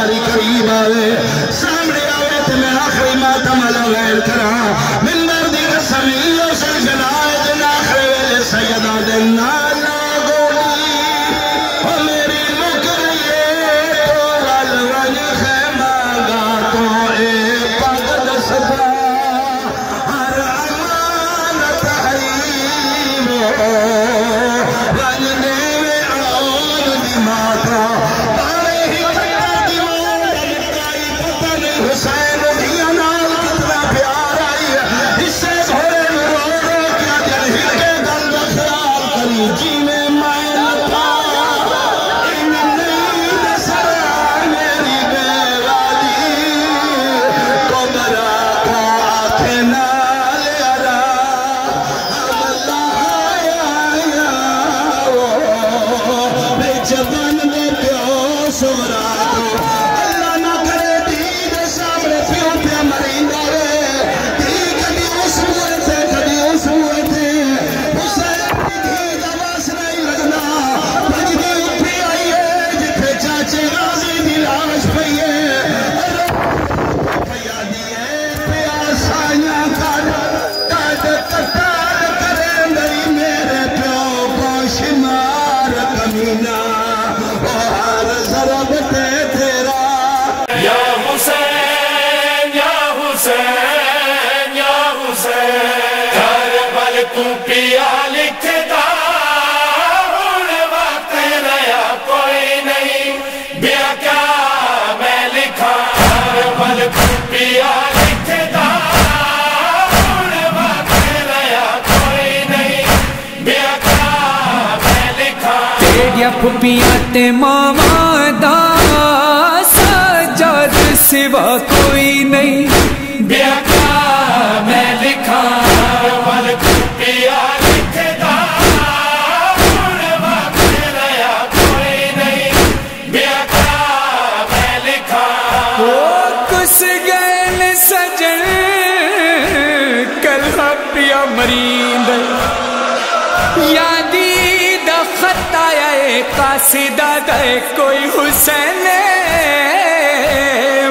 باری قریب آوے سامنے آوے تے میں آخری ماتم الویل کرا منبر دی قسمی او سلجنائے جن آخری ویلے سیدہ دینا پیا لکھتا ہوں وقت نیا کوئی نہیں بیا کیا میں لکھا بل پیا لکھتا ہوں وقت نیا کوئی نہیں بیا کیا میں لکھا تیریا پھپیاں تے ماما دا سجاد سوا کوئی نہیں بیا کیا میں لکھا بل پیا لکھتا ہوں وقت نیا کوئی نہیں بیا کیا میں لکھا کس گئل سجن کلہ پیا مریند یادی دا خط آیا قاصدہ دے کوئی حسین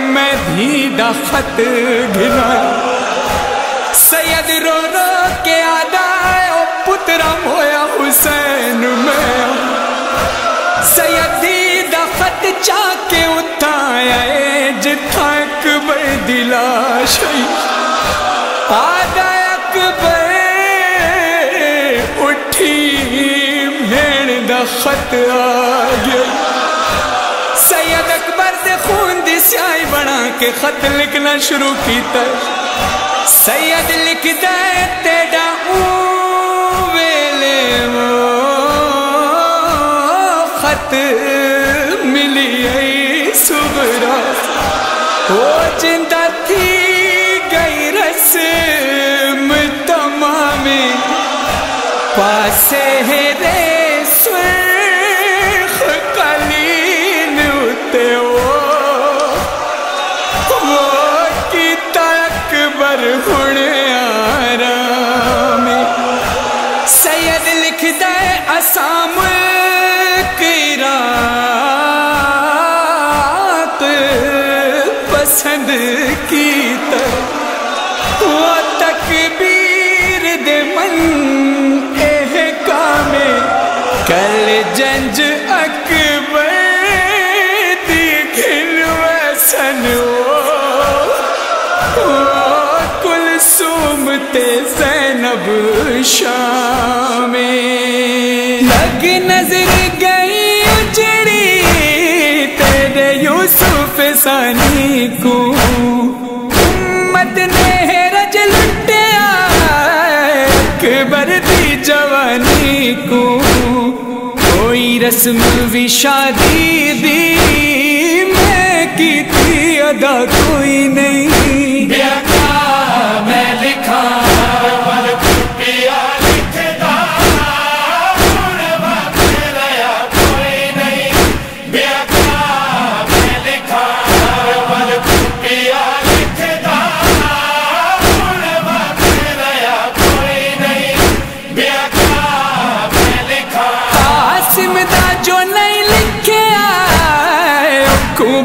میں بھی دا خط گھنا سید رو رو کے آدھا او پترم ہویا حسین میں سیدی دا خط چاکے اتھایا جتھا اکبر دلا شئی آدھا اکبر اٹھی بھیڑ دا خط آگیا سید اکبر دے خون دی سیائی بنا کے خط لکھنا شروع کیتا سید لکھ دے تیڑا ویلے وہ خط ملی ای صغرا وہ جندہ تھی گئی رسم تمامی پاسے رے سرخ قلین اتے وہ کی تکبر ہونے آرام سید لکھ دے اسام کی رات پسند کی وہ تکبیر دے من احکام کل جنج اکبر دی کھلوسن کلثوم تے زینب شام لگ نظر گئی اجڑی تیرے یوسف ثانی کو امت نے رج لٹیا اکبر دی جوانی کو کوئی رسم بھی شادی دی میں کی تھی ادا کوئی نہیں بیا کیا میں لکھا بل پیا لکھتا ہوں وقت نیا کوئی نہیں بیا کیا میں لکھا بل پیا لکھتا ہوں وقت نیا کوئی نہیں بیا کیا میں لکھا قاسم دا جو نہیں لکھیا